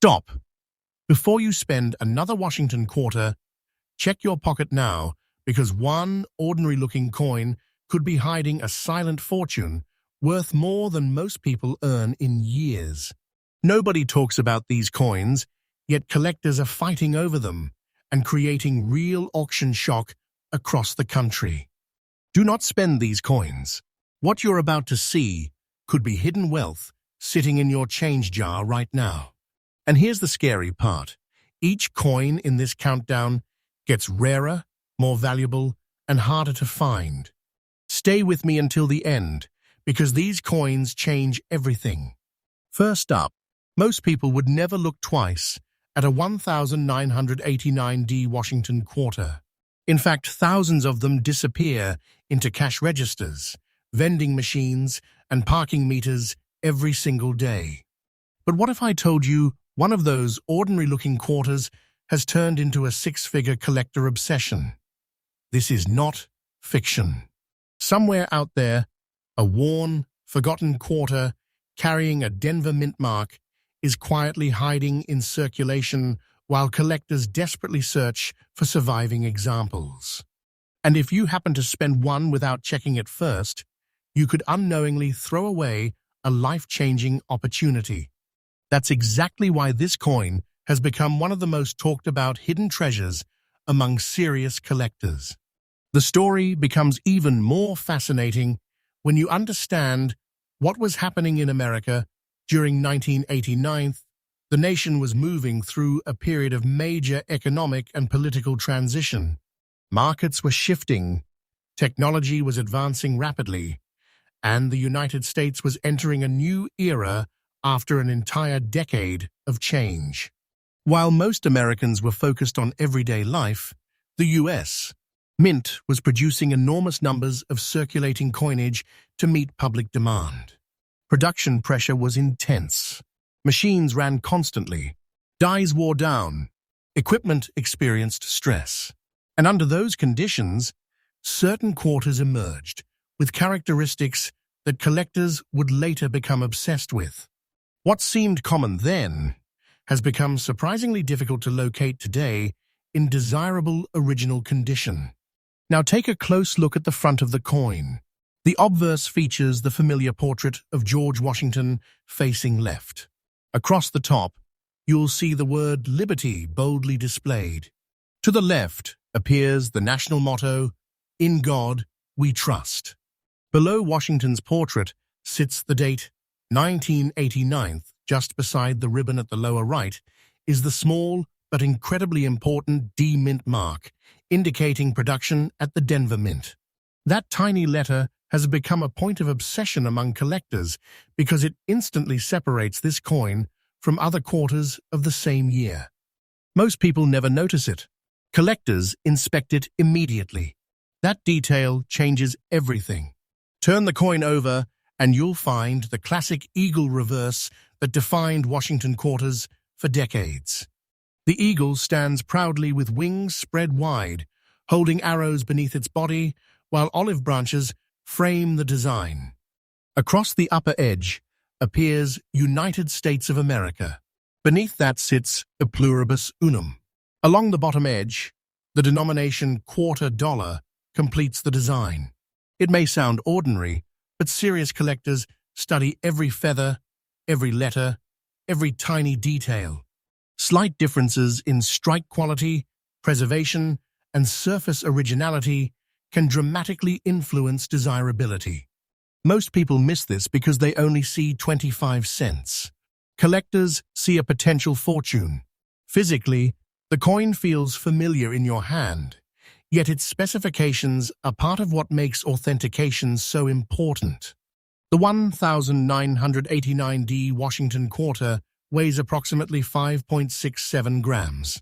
Stop! Before you spend another Washington quarter, check your pocket now, because one ordinary-looking coin could be hiding a silent fortune worth more than most people earn in years. Nobody talks about these coins, yet collectors are fighting over them and creating real auction shock across the country. Do not spend these coins. What you're about to see could be hidden wealth sitting in your change jar right now. And here's the scary part. Each coin in this countdown gets rarer, more valuable, and harder to find. Stay with me until the end, because these coins change everything. First up, most people would never look twice at a 1989D Washington quarter. In fact, thousands of them disappear into cash registers, vending machines, and parking meters every single day. But what if I told you one of those ordinary-looking quarters has turned into a six-figure collector obsession? This is not fiction. Somewhere out there, a worn, forgotten quarter carrying a Denver Mint mark is quietly hiding in circulation while collectors desperately search for surviving examples. And if you happen to spend one without checking it first, you could unknowingly throw away a life-changing opportunity. That's exactly why this coin has become one of the most talked about hidden treasures among serious collectors. The story becomes even more fascinating when you understand what was happening in America during 1989. The nation was moving through a period of major economic and political transition. Markets were shifting, technology was advancing rapidly, and the United States was entering a new era after an entire decade of change. While most Americans were focused on everyday life, the U.S. Mint was producing enormous numbers of circulating coinage to meet public demand. Production pressure was intense. Machines ran constantly. Dies wore down. Equipment experienced stress. And under those conditions, certain quarters emerged with characteristics that collectors would later become obsessed with. What seemed common then has become surprisingly difficult to locate today in desirable original condition. Now take a close look at the front of the coin. The obverse features the familiar portrait of George Washington facing left. Across the top, you'll see the word Liberty boldly displayed. To the left appears the national motto, "In God We Trust." Below Washington's portrait sits the date 1989. Just beside the ribbon at the lower right is the small but incredibly important D Mint mark, indicating production at the Denver Mint. That tiny letter has become a point of obsession among collectors because it instantly separates this coin from other quarters of the same year. Most people never notice it. Collectors inspect it immediately. That detail changes everything. Turn the coin over and you'll find the classic eagle reverse that defined Washington quarters for decades. The eagle stands proudly with wings spread wide, holding arrows beneath its body, while olive branches frame the design. Across the upper edge appears United States of America. Beneath that sits a pluribus unum. Along the bottom edge, the denomination quarter dollar completes the design. It may sound ordinary, but serious collectors study every feather, every letter, every tiny detail. Slight differences in strike quality, preservation, and surface originality can dramatically influence desirability. Most people miss this because they only see 25 cents. Collectors see a potential fortune. Physically, the coin feels familiar in your hand, yet its specifications are part of what makes authentication so important. The 1989D Washington quarter weighs approximately 5.67 grams.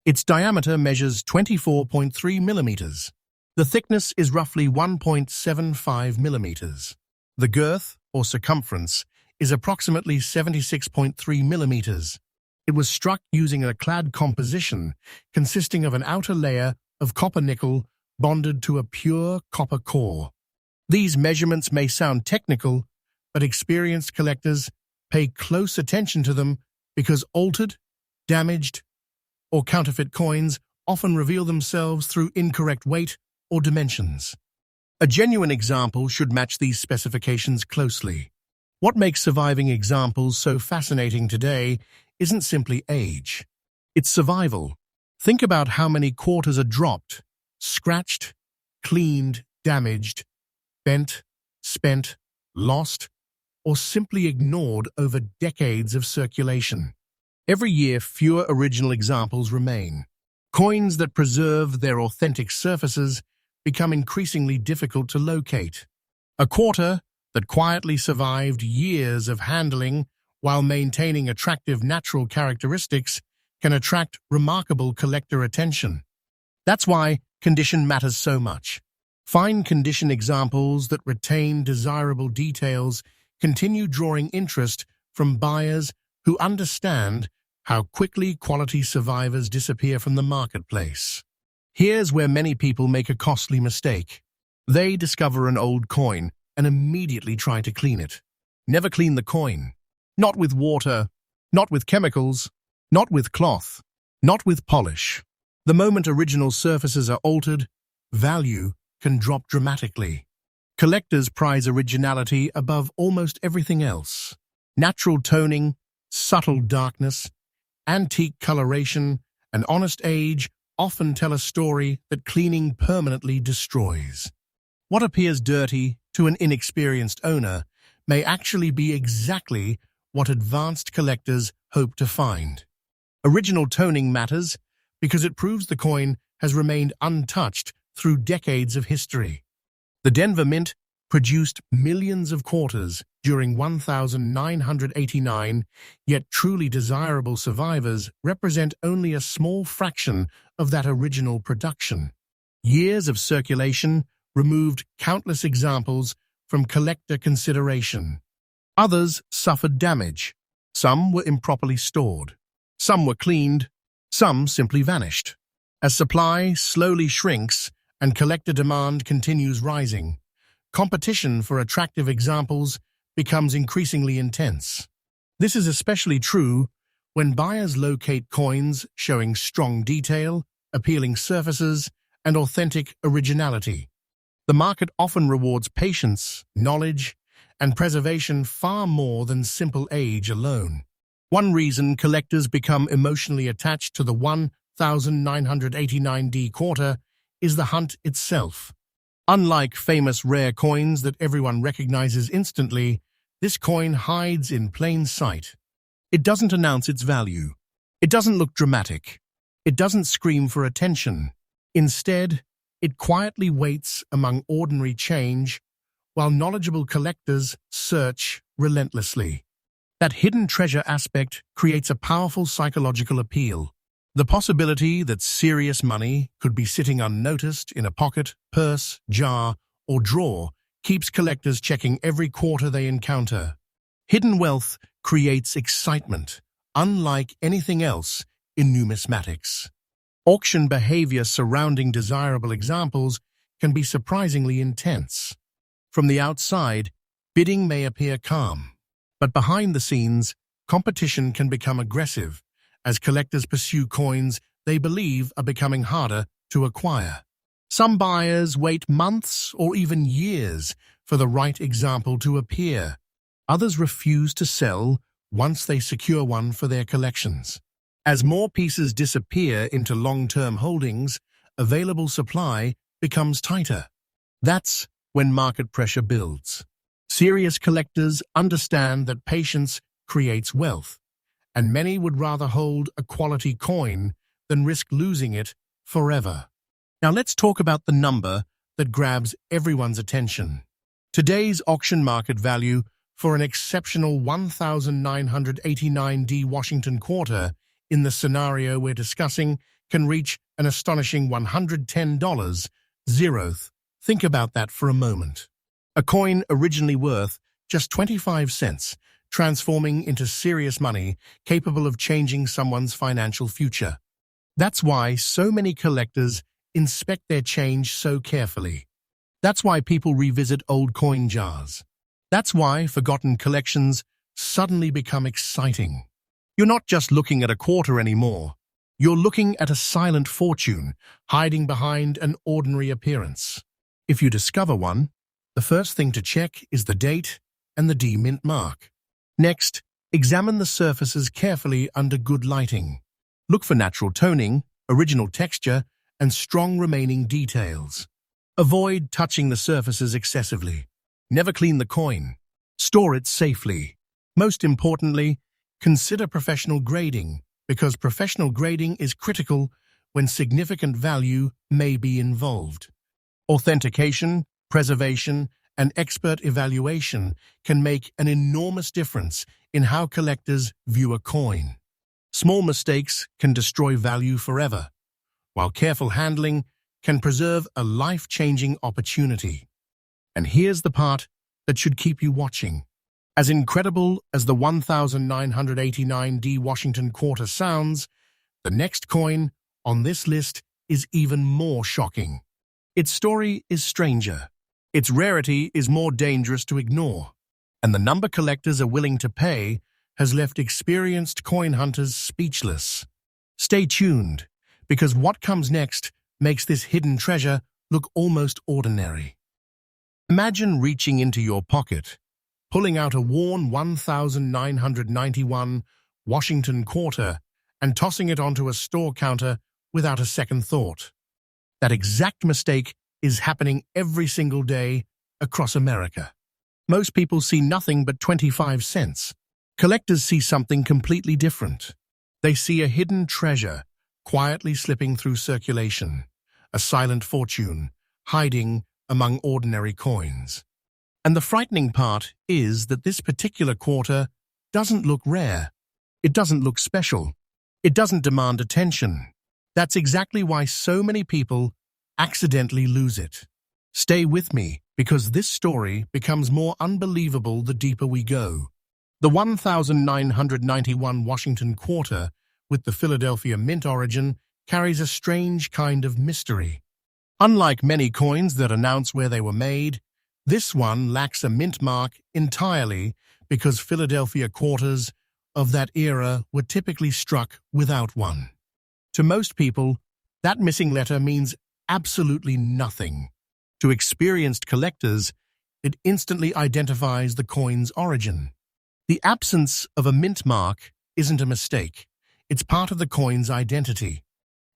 Its diameter measures 24.3 millimeters. The thickness is roughly 1.75 millimeters. The girth, or circumference, is approximately 76.3 millimeters. It was struck using a clad composition consisting of an outer layer of copper nickel bonded to a pure copper core. These measurements may sound technical, but experienced collectors pay close attention to them because altered, damaged, or counterfeit coins often reveal themselves through incorrect weight or dimensions. A genuine example should match these specifications closely. What makes surviving examples so fascinating today isn't simply age. It's survival. Think about how many quarters are dropped, scratched, cleaned, damaged, bent, spent, lost, or simply ignored over decades of circulation. Every year, fewer original examples remain. Coins that preserve their authentic surfaces become increasingly difficult to locate. A quarter that quietly survived years of handling while maintaining attractive natural characteristics can attract remarkable collector attention. That's why condition matters so much. Fine condition examples that retain desirable details continue drawing interest from buyers who understand how quickly quality survivors disappear from the marketplace. Here's where many people make a costly mistake. They discover an old coin and immediately try to clean it. Never clean the coin. Not with water, not with chemicals, not with cloth, not with polish. The moment original surfaces are altered, value can drop dramatically. Collectors prize originality above almost everything else. Natural toning, subtle darkness, antique coloration, and honest age often tell a story that cleaning permanently destroys. What appears dirty to an inexperienced owner may actually be exactly what advanced collectors hope to find. Original toning matters because it proves the coin has remained untouched through decades of history. The Denver Mint produced millions of quarters during 1989, yet truly desirable survivors represent only a small fraction of that original production. Years of circulation removed countless examples from collector consideration. Others suffered damage. Some were improperly stored. Some were cleaned. Some simply vanished. As supply slowly shrinks and collector demand continues rising, competition for attractive examples becomes increasingly intense. This is especially true when buyers locate coins showing strong detail, appealing surfaces, and authentic originality. The market often rewards patience, knowledge, and preservation far more than simple age alone. One reason collectors become emotionally attached to the 1989D quarter is the hunt itself. Unlike famous rare coins that everyone recognizes instantly, this coin hides in plain sight. It doesn't announce its value. It doesn't look dramatic. It doesn't scream for attention. Instead, it quietly waits among ordinary change while knowledgeable collectors search relentlessly. That hidden treasure aspect creates a powerful psychological appeal. The possibility that serious money could be sitting unnoticed in a pocket, purse, jar, or drawer keeps collectors checking every quarter they encounter. Hidden wealth creates excitement, unlike anything else in numismatics. Auction behavior surrounding desirable examples can be surprisingly intense. From the outside, bidding may appear calm, but behind the scenes, competition can become aggressive as collectors pursue coins they believe are becoming harder to acquire. Some buyers wait months or even years for the right example to appear. Others refuse to sell once they secure one for their collections. As more pieces disappear into long-term holdings, available supply becomes tighter. That's when market pressure builds. Serious collectors understand that patience creates wealth, and many would rather hold a quality coin than risk losing it forever. Now let's talk about the number that grabs everyone's attention. Today's auction market value for an exceptional 1989D Washington quarter in the scenario we're discussing can reach an astonishing $110. Think about that for a moment. A coin originally worth just 25 cents, transforming into serious money capable of changing someone's financial future. That's why so many collectors inspect their change so carefully. That's why people revisit old coin jars. That's why forgotten collections suddenly become exciting. You're not just looking at a quarter anymore. You're looking at a silent fortune hiding behind an ordinary appearance. If you discover one, the first thing to check is the date and the D-mint mark. Next, examine the surfaces carefully under good lighting. Look for natural toning, original texture, and strong remaining details. Avoid touching the surfaces excessively. Never clean the coin. Store it safely. Most importantly, consider professional grading, because professional grading is critical when significant value may be involved. Authentication, preservation, and expert evaluation can make an enormous difference in how collectors view a coin. Small mistakes can destroy value forever, while careful handling can preserve a life-changing opportunity. And here's the part that should keep you watching. As incredible as the 1989D Washington quarter sounds, the next coin on this list is even more shocking. Its story is stranger. Its rarity is more dangerous to ignore. And the number collectors are willing to pay has left experienced coin hunters speechless. Stay tuned, because what comes next makes this hidden treasure look almost ordinary. Imagine reaching into your pocket, pulling out a worn 1991 Washington quarter and tossing it onto a store counter without a second thought. That exact mistake is happening every single day across America. Most people see nothing but 25 cents. Collectors see something completely different. They see a hidden treasure quietly slipping through circulation, a silent fortune hiding among ordinary coins. And the frightening part is that this particular quarter doesn't look rare. It doesn't look special. It doesn't demand attention. That's exactly why so many people accidentally lose it. Stay with me, because this story becomes more unbelievable the deeper we go. The 1991 Washington quarter, with the Philadelphia Mint origin, carries a strange kind of mystery. Unlike many coins that announce where they were made, this one lacks a mint mark entirely because Philadelphia quarters of that era were typically struck without one. To most people, that missing letter means absolutely nothing. To experienced collectors, it instantly identifies the coin's origin. The absence of a mint mark isn't a mistake. It's part of the coin's identity.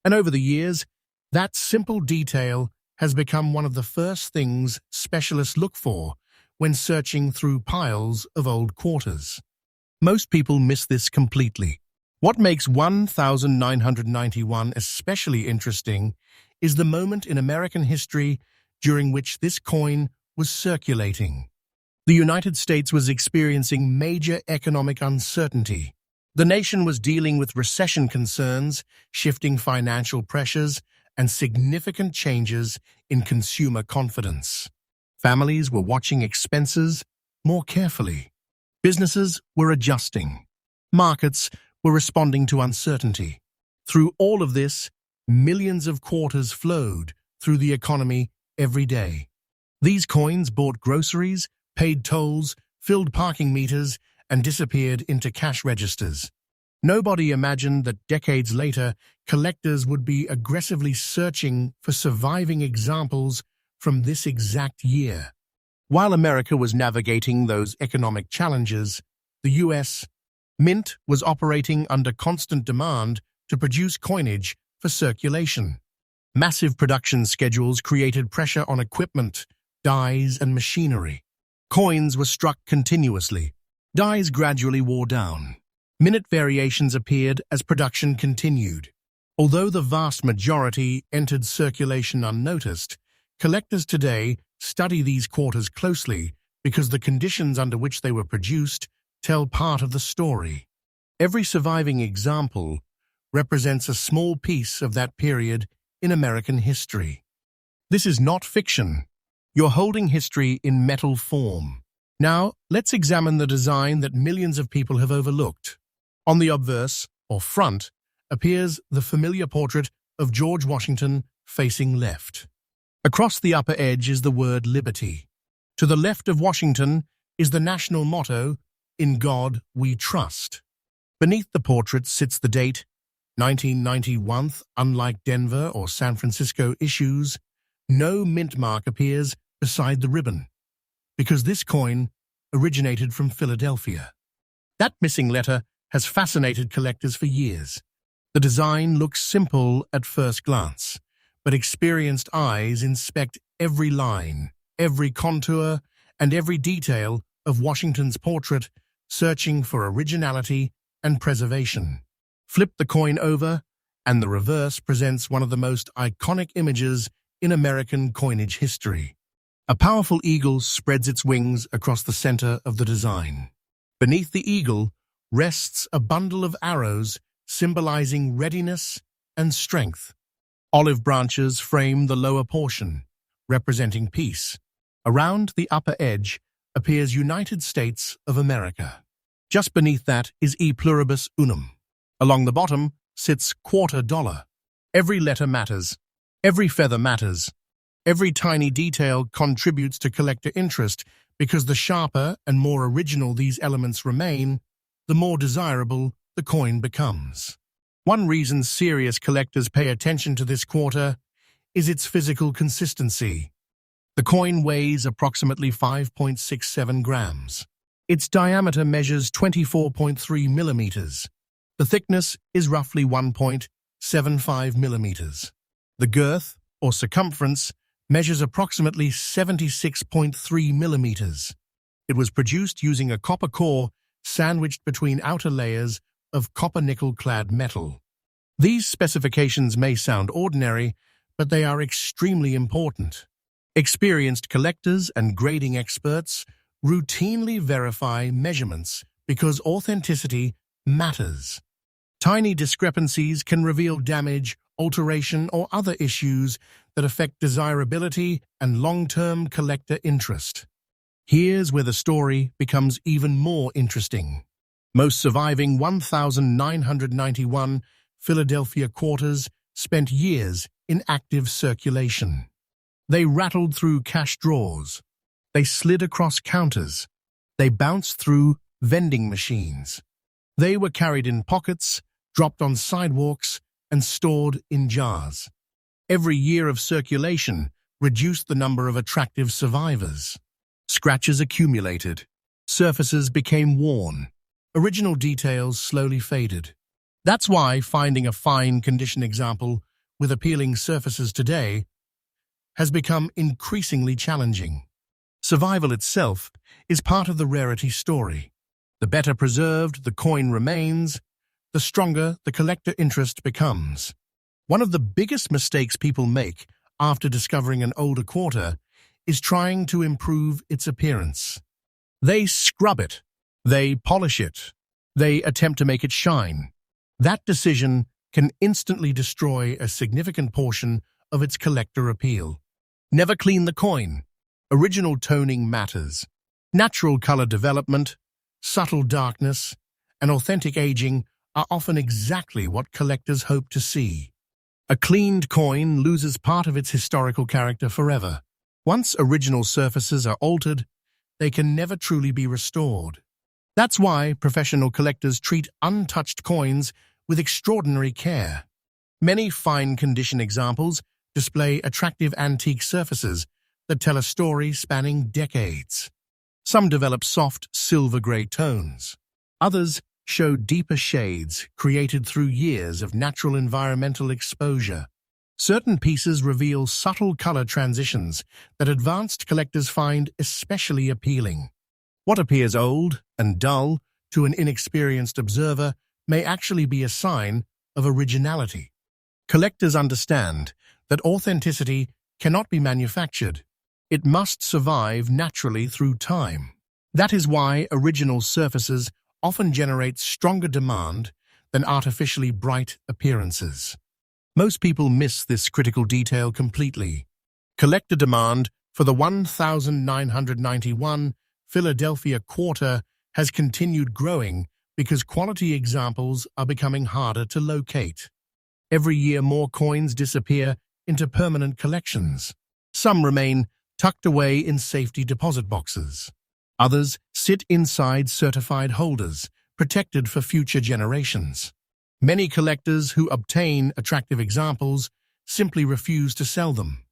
And over the years, that simple detail has become one of the first things specialists look for when searching through piles of old quarters. Most people miss this completely. What makes 1991 especially interesting is the moment in American history during which this coin was circulating. The United States was experiencing major economic uncertainty. The nation was dealing with recession concerns, shifting financial pressures, and significant changes in consumer confidence. Families were watching expenses more carefully. Businesses were adjusting. Markets were responding to uncertainty. Through all of this, millions of quarters flowed through the economy every day. These coins bought groceries, paid tolls, filled parking meters, and disappeared into cash registers. Nobody imagined that decades later, collectors would be aggressively searching for surviving examples from this exact year. While America was navigating those economic challenges, the U.S. Mint was operating under constant demand to produce coinage for circulation. Massive production schedules created pressure on equipment, dies, and machinery. Coins were struck continuously. Dies gradually wore down. Minute variations appeared as production continued. Although the vast majority entered circulation unnoticed, collectors today study these quarters closely because the conditions under which they were produced tell part of the story. Every surviving example represents a small piece of that period in American history. This is not fiction. You're holding history in metal form. Now, let's examine the design that millions of people have overlooked. On the obverse, or front, appears the familiar portrait of George Washington facing left. Across the upper edge is the word liberty. To the left of Washington is the national motto, "In God We Trust." Beneath the portrait sits the date, 1991. Unlike Denver or San Francisco issues, no mint mark appears beside the ribbon, because this coin originated from Philadelphia. That missing letter has fascinated collectors for years. The design looks simple at first glance, but experienced eyes inspect every line, every contour, and every detail of Washington's portrait, searching for originality and preservation. Flip the coin over, and the reverse presents one of the most iconic images in American coinage history. A powerful eagle spreads its wings across the center of the design. Beneath the eagle rests a bundle of arrows symbolizing readiness and strength. Olive branches frame the lower portion, representing peace. Around the upper edge appears United States of America. Just beneath that is E pluribus unum. Along the bottom sits $quarter. Every letter matters. Every feather matters. Every tiny detail contributes to collector interest, because the sharper and more original these elements remain, the more desirable the coin becomes. One reason serious collectors pay attention to this quarter is its physical consistency. The coin weighs approximately 5.67 grams. Its diameter measures 24.3 millimeters. The thickness is roughly 1.75 millimeters. The girth, or circumference, measures approximately 76.3 millimeters. It was produced using a copper core sandwiched between outer layers of copper-nickel-clad metal. These specifications may sound ordinary, but they are extremely important. Experienced collectors and grading experts routinely verify measurements because authenticity matters. Tiny discrepancies can reveal damage, alteration, or other issues that affect desirability and long-term collector interest. Here's where the story becomes even more interesting. Most surviving 1,991 Philadelphia quarters spent years in active circulation. They rattled through cash drawers. They slid across counters. They bounced through vending machines. They were carried in pockets, dropped on sidewalks, and stored in jars. Every year of circulation reduced the number of attractive survivors. Scratches accumulated. Surfaces became worn. Original details slowly faded. That's why finding a fine condition example with appealing surfaces today has become increasingly challenging. Survival itself is part of the rarity story. The better preserved the coin remains, the stronger the collector interest becomes. One of the biggest mistakes people make after discovering an older quarter is trying to improve its appearance. They scrub it. They polish it. They attempt to make it shine. That decision can instantly destroy a significant portion of its collector appeal. Never clean the coin. Original toning matters. Natural color development, subtle darkness, and authentic aging are often exactly what collectors hope to see. A cleaned coin loses part of its historical character forever. Once original surfaces are altered, they can never truly be restored. That's why professional collectors treat untouched coins with extraordinary care. Many fine condition examples display attractive antique surfaces that tell a story spanning decades. Some develop soft silver-gray tones. Others show deeper shades created through years of natural environmental exposure. Certain pieces reveal subtle color transitions that advanced collectors find especially appealing. What appears old and dull to an inexperienced observer may actually be a sign of originality. Collectors understand that authenticity cannot be manufactured. It must survive naturally through time. That is why original surfaces often generate stronger demand than artificially bright appearances. Most people miss this critical detail completely. Collector demand for the 1,991 Philadelphia quarter has continued growing because quality examples are becoming harder to locate. Every year more coins disappear into permanent collections. Some remain tucked away in safety deposit boxes. Others sit inside certified holders, protected for future generations. Many collectors who obtain attractive examples simply refuse to sell them.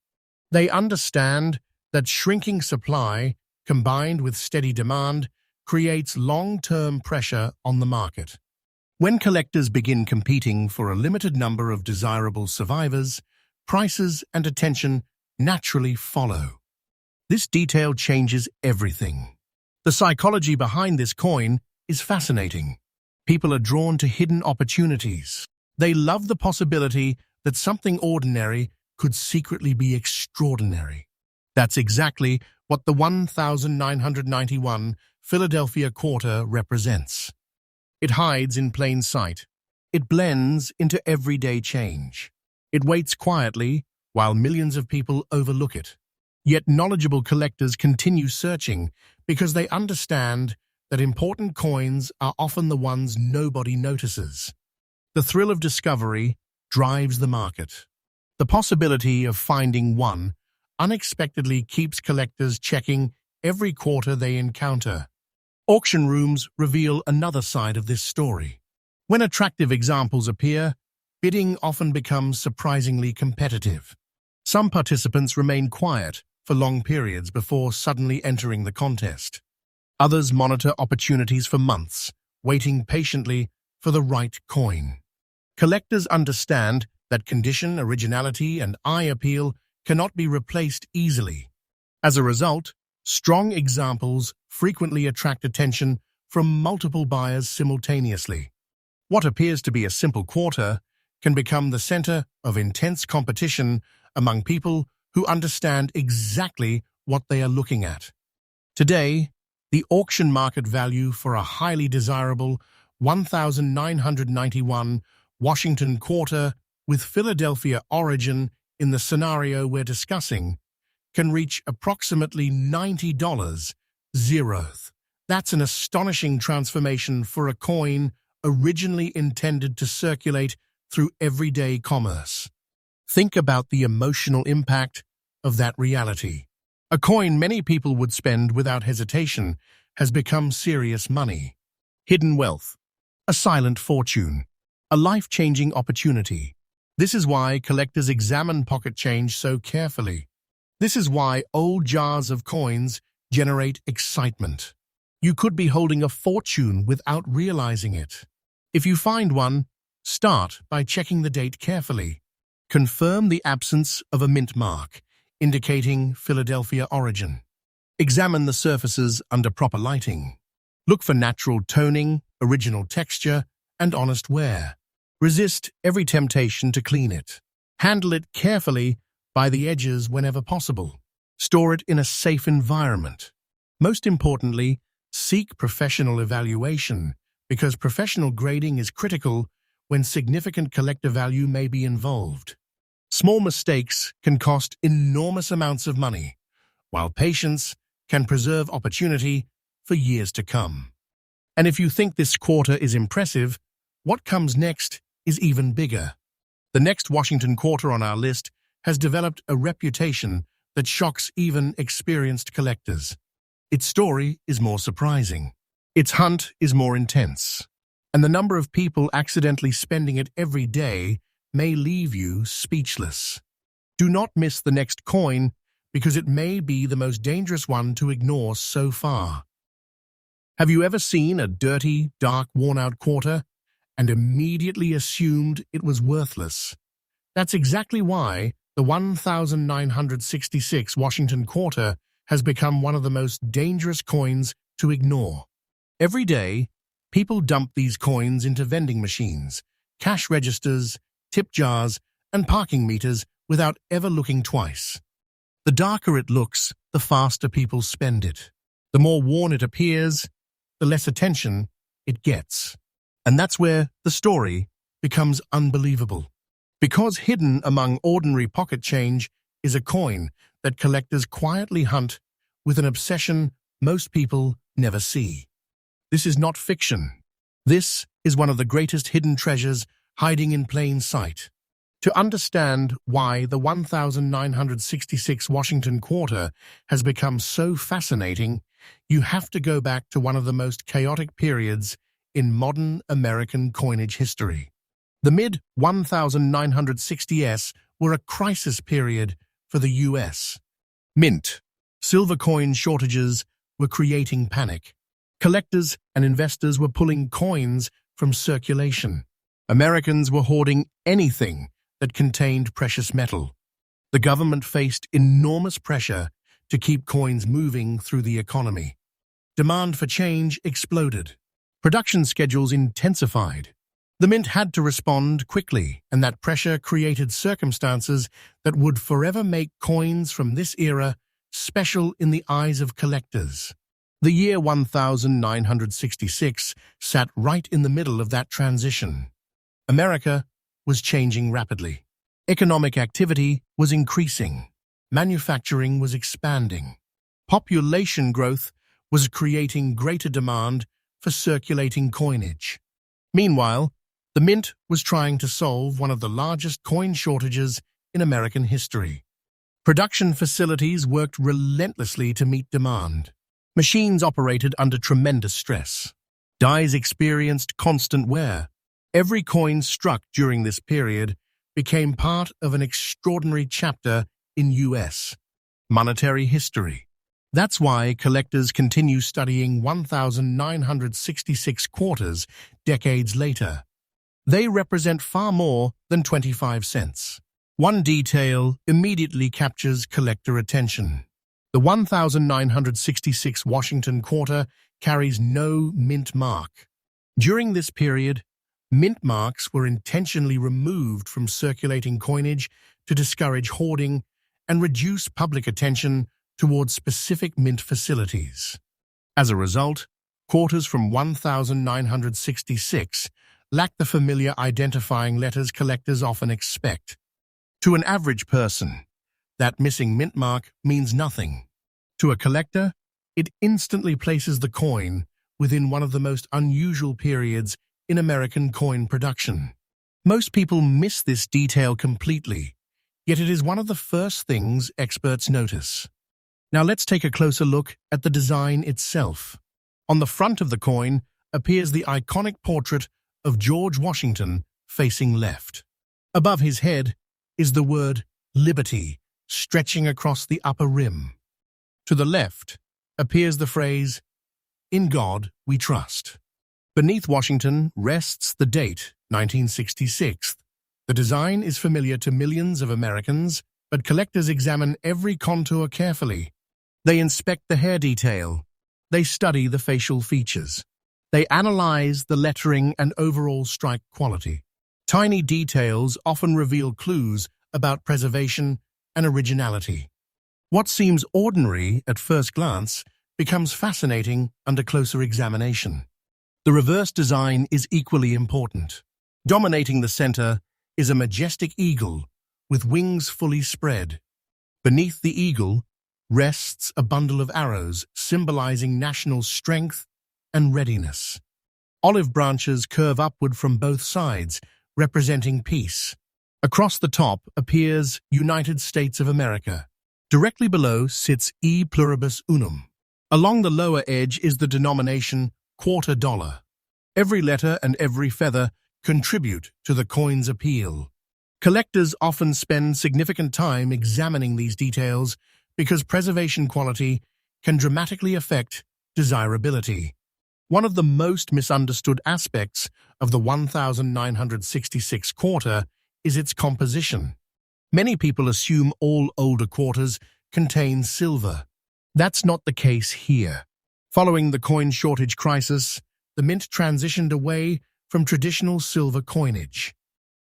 They understand that shrinking supply, combined with steady demand, creates long-term pressure on the market. When collectors begin competing for a limited number of desirable survivors, prices and attention naturally follow. This detail changes everything. The psychology behind this coin is fascinating. People are drawn to hidden opportunities. They love the possibility that something ordinary could secretly be extraordinary. That's exactly what the 1991 Philadelphia quarter represents. It hides in plain sight. It blends into everyday change. It waits quietly while millions of people overlook it. Yet knowledgeable collectors continue searching because they understand that important coins are often the ones nobody notices. The thrill of discovery drives the market. The possibility of finding one unexpectedly keeps collectors checking every quarter they encounter. Auction rooms reveal another side of this story. When attractive examples appear, bidding often becomes surprisingly competitive. Some participants remain quiet for long periods before suddenly entering the contest. Others monitor opportunities for months, waiting patiently for the right coin. Collectors understand that condition, originality, and eye appeal cannot be replaced easily. As a result, strong examples frequently attract attention from multiple buyers simultaneously. What appears to be a simple quarter can become the center of intense competition among people who understand exactly what they are looking at. Today, the auction market value for a highly desirable 1991 Washington quarter with Philadelphia origin in the scenario we're discussing can reach approximately $90. That's an astonishing transformation for a coin originally intended to circulate through everyday commerce. Think about the emotional impact of that reality. A coin many people would spend without hesitation has become serious money. Hidden wealth, a silent fortune, a life-changing opportunity. This is why collectors examine pocket change so carefully. This is why old jars of coins generate excitement. You could be holding a fortune without realizing it. If you find one, start by checking the date carefully. Confirm the absence of a mint mark, indicating Philadelphia origin. Examine the surfaces under proper lighting. Look for natural toning, original texture, and honest wear. Resist every temptation to clean it. Handle it carefully by the edges whenever possible. Store it in a safe environment. Most importantly, seek professional evaluation, because professional grading is critical when significant collector value may be involved. Small mistakes can cost enormous amounts of money, while patience can preserve opportunity for years to come. And if you think this quarter is impressive, what comes next is even bigger. The next Washington quarter on our list has developed a reputation that shocks even experienced collectors. Its story is more surprising. Its hunt is more intense. And the number of people accidentally spending it every day may leave you speechless. Do not miss the next coin, because it may be the most dangerous one to ignore so far. Have you ever seen a dirty, dark, worn-out quarter and immediately assumed it was worthless? That's exactly why the 1966 Washington quarter has become one of the most dangerous coins to ignore. Every day, people dump these coins into vending machines, cash registers, tip jars, and parking meters without ever looking twice. The darker it looks, the faster people spend it. The more worn it appears, the less attention it gets. And that's where the story becomes unbelievable. Because hidden among ordinary pocket change is a coin that collectors quietly hunt with an obsession most people never see. This is not fiction. This is one of the greatest hidden treasures hiding in plain sight. To understand why the 1966 Washington quarter has become so fascinating, you have to go back to one of the most chaotic periods in modern American coinage history. The mid-1960s were a crisis period for the U.S. Mint. Silver coin shortages were creating panic. Collectors and investors were pulling coins from circulation. Americans were hoarding anything that contained precious metal. The government faced enormous pressure to keep coins moving through the economy. Demand for change exploded. Production schedules intensified. The mint had to respond quickly, and that pressure created circumstances that would forever make coins from this era special in the eyes of collectors. The year 1966 sat right in the middle of that transition. America was changing rapidly. Economic activity was increasing. Manufacturing was expanding. Population growth was creating greater demand for circulating coinage. Meanwhile, the mint was trying to solve one of the largest coin shortages in American history. Production facilities worked relentlessly to meet demand. Machines operated under tremendous stress. Dies experienced constant wear. Every coin struck during this period became part of an extraordinary chapter in U.S. monetary history. That's why collectors continue studying 1966 quarters decades later. They represent far more than 25 cents. One detail immediately captures collector attention. The 1966 Washington quarter carries no mint mark. During this period, mint marks were intentionally removed from circulating coinage to discourage hoarding and reduce public attention towards specific mint facilities. As a result, quarters from 1966 lack the familiar identifying letters collectors often expect. To an average person, that missing mint mark means nothing. To a collector, it instantly places the coin within one of the most unusual periods in American coin production. Most people miss this detail completely, yet it is one of the first things experts notice. Now let's take a closer look at the design itself. On the front of the coin appears the iconic portrait of George Washington facing left. Above his head is the word Liberty stretching across the upper rim. To the left appears the phrase, "In God we trust." Beneath Washington rests the date, 1966. The design is familiar to millions of Americans, but collectors examine every contour carefully. They inspect the hair detail. They study the facial features. They analyze the lettering and overall strike quality. Tiny details often reveal clues about preservation and originality. What seems ordinary at first glance becomes fascinating under closer examination. The reverse design is equally important. Dominating the center is a majestic eagle with wings fully spread. Beneath the eagle rests a bundle of arrows symbolizing national strength and readiness. Olive branches curve upward from both sides, representing peace. Across the top appears United States of America. Directly below sits E pluribus unum. Along the lower edge is the denomination $quarter. Every letter and every feather contribute to the coin's appeal. Collectors often spend significant time examining these details because preservation quality can dramatically affect desirability. One of the most misunderstood aspects of the 1966 quarter is its composition. Many people assume all older quarters contain silver. That's not the case here. Following the coin shortage crisis, the mint transitioned away from traditional silver coinage.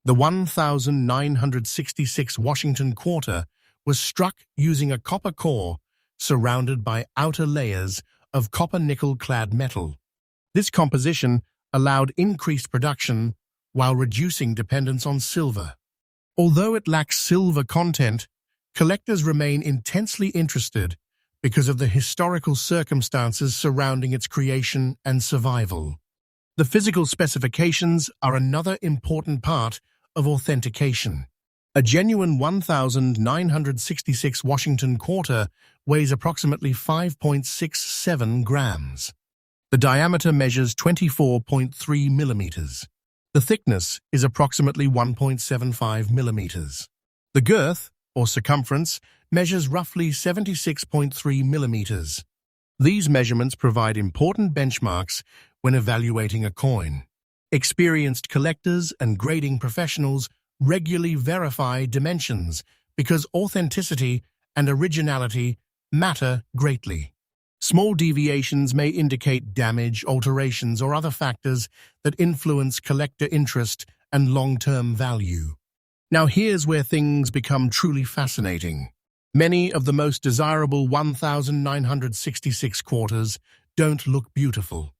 The 1966 Washington quarter was struck using a copper core surrounded by outer layers of copper-nickel-clad metal. This composition allowed increased production while reducing dependence on silver. Although it lacks silver content, collectors remain intensely interested because of the historical circumstances surrounding its creation and survival. The physical specifications are another important part of authentication. A genuine 1966 Washington quarter weighs approximately 5.67 grams. The diameter measures 24.3 millimeters. The thickness is approximately 1.75 millimeters. The girth, or circumference, measures roughly 76.3 millimeters. These measurements provide important benchmarks when evaluating a coin. Experienced collectors and grading professionals regularly verify dimensions because authenticity and originality matter greatly. Small deviations may indicate damage, alterations, or other factors that influence collector interest and long-term value. Now here's where things become truly fascinating. Many of the most desirable 1,966 quarters don't look beautiful.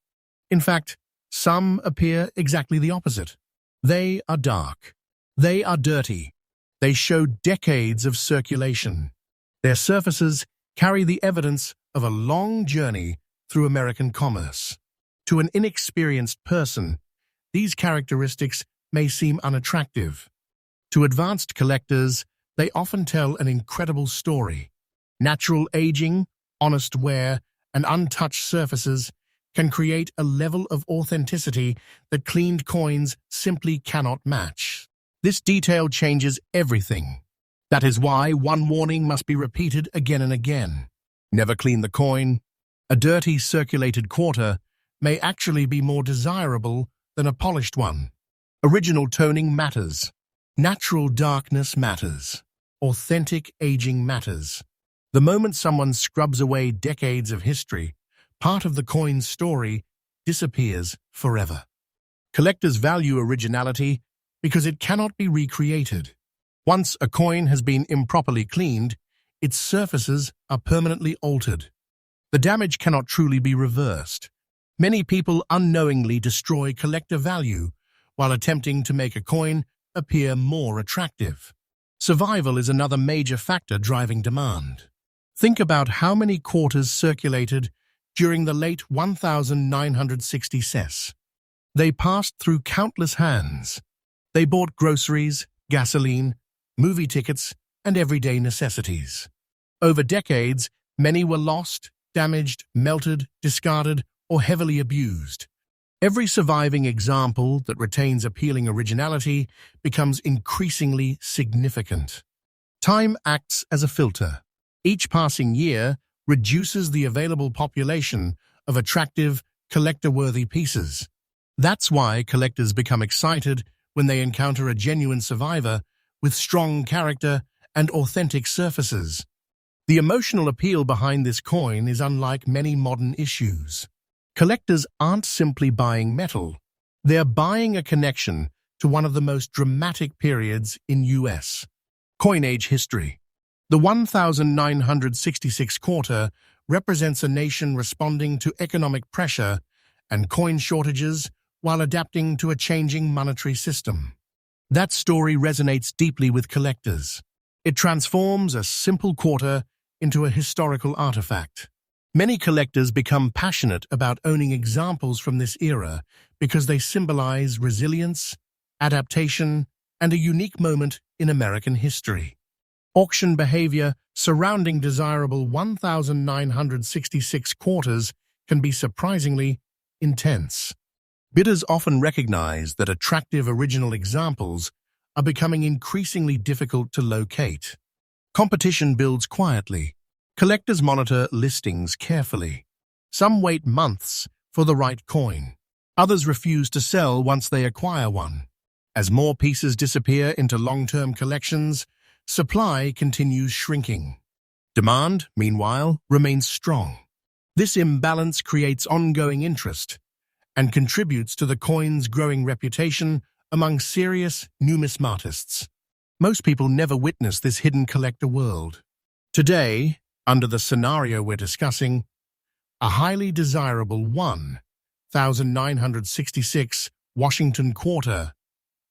In fact, some appear exactly the opposite. They are dark. They are dirty. They show decades of circulation. Their surfaces carry the evidence of a long journey through American commerce. To an inexperienced person, these characteristics may seem unattractive. To advanced collectors, they often tell an incredible story. Natural aging, honest wear, and untouched surfaces can create a level of authenticity that cleaned coins simply cannot match. This detail changes everything. That is why one warning must be repeated again and again. Never clean the coin. A dirty circulated quarter may actually be more desirable than a polished one. Original toning matters. Natural darkness matters. Authentic aging matters. The moment someone scrubs away decades of history, part of the coin's story disappears forever. Collectors value originality because it cannot be recreated. Once a coin has been improperly cleaned, its surfaces are permanently altered. The damage cannot truly be reversed. Many people unknowingly destroy collector value while attempting to make a coin appear more attractive. Survival is another major factor driving demand. Think about how many quarters circulated during the late 1960s. They passed through countless hands. They bought groceries, gasoline, movie tickets, and everyday necessities. Over decades, many were lost, damaged, melted, discarded, or heavily abused. Every surviving example that retains appealing originality becomes increasingly significant. Time acts as a filter. Each passing year reduces the available population of attractive, collector-worthy pieces. That's why collectors become excited when they encounter a genuine survivor with strong character and authentic surfaces. The emotional appeal behind this coin is unlike many modern issues. Collectors aren't simply buying metal. They're buying a connection to one of the most dramatic periods in U.S. coinage history. The 1966 quarter represents a nation responding to economic pressure and coin shortages while adapting to a changing monetary system. That story resonates deeply with collectors. It transforms a simple quarter into a historical artifact. Many collectors become passionate about owning examples from this era because they symbolize resilience, adaptation, and a unique moment in American history. Auction behavior surrounding desirable 1966 quarters can be surprisingly intense. Bidders often recognize that attractive original examples are becoming increasingly difficult to locate. Competition builds quietly. Collectors monitor listings carefully. Some wait months for the right coin. Others refuse to sell once they acquire one. As more pieces disappear into long-term collections, supply continues shrinking. Demand, meanwhile, remains strong. This imbalance creates ongoing interest and contributes to the coin's growing reputation among serious numismatists. Most people never witness this hidden collector world. Today, under the scenario we're discussing, a highly desirable 1966 Washington quarter,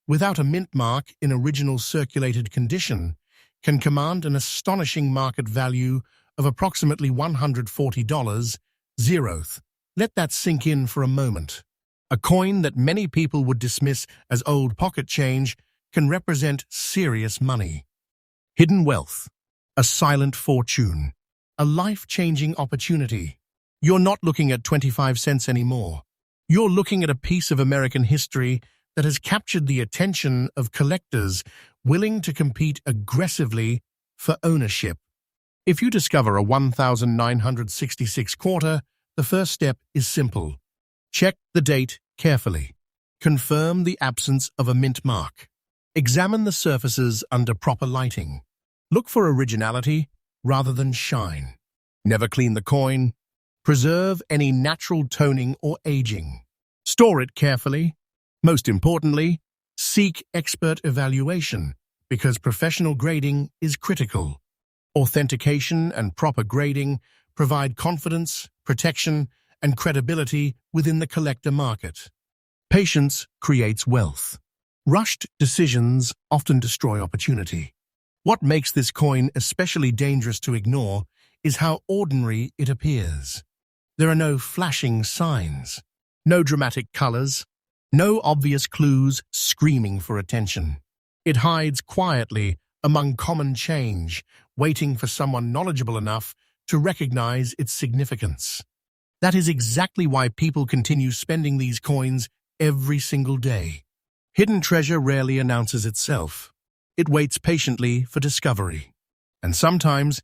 without a mint mark in original circulated condition, can command an astonishing market value of approximately $140. Let that sink in for a moment. A coin that many people would dismiss as old pocket change can represent serious money. Hidden wealth, a silent fortune, a life-changing opportunity. You're not looking at 25 cents anymore. You're looking at a piece of American history that has captured the attention of collectors willing to compete aggressively for ownership. If you discover a 1966 quarter, the first step is simple. Check the date carefully. Confirm the absence of a mint mark. Examine the surfaces under proper lighting. Look for originality rather than shine. Never clean the coin. Preserve any natural toning or aging. Store it carefully. Most importantly, seek expert evaluation because professional grading is critical. Authentication and proper grading provide confidence, protection, and credibility within the collector market. Patience creates wealth. Rushed decisions often destroy opportunity. What makes this coin especially dangerous to ignore is how ordinary it appears. There are no flashing signs, no dramatic colors, no obvious clues screaming for attention. It hides quietly among common change, waiting for someone knowledgeable enough to recognize its significance. That is exactly why people continue spending these coins every single day. Hidden treasure rarely announces itself. It waits patiently for discovery. And sometimes,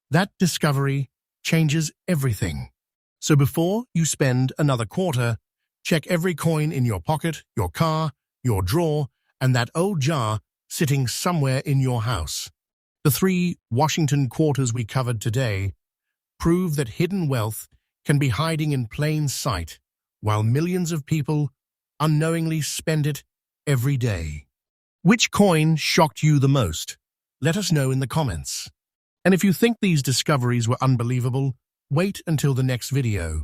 that discovery changes everything. So before you spend another quarter, check every coin in your pocket, your car, your drawer, and that old jar sitting somewhere in your house. The 3 Washington quarters we covered today prove that hidden wealth can be hiding in plain sight, while millions of people unknowingly spend it every day. Which coin shocked you the most? Let us know in the comments. And if you think these discoveries were unbelievable, wait until the next video.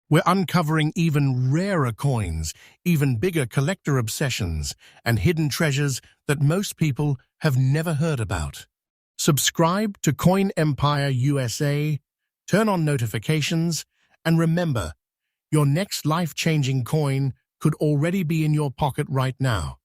We're uncovering even rarer coins, even bigger collector obsessions, and hidden treasures that most people have never heard about. Subscribe to Coin Empire USA, turn on notifications, and remember, your next life-changing coin could already be in your pocket right now.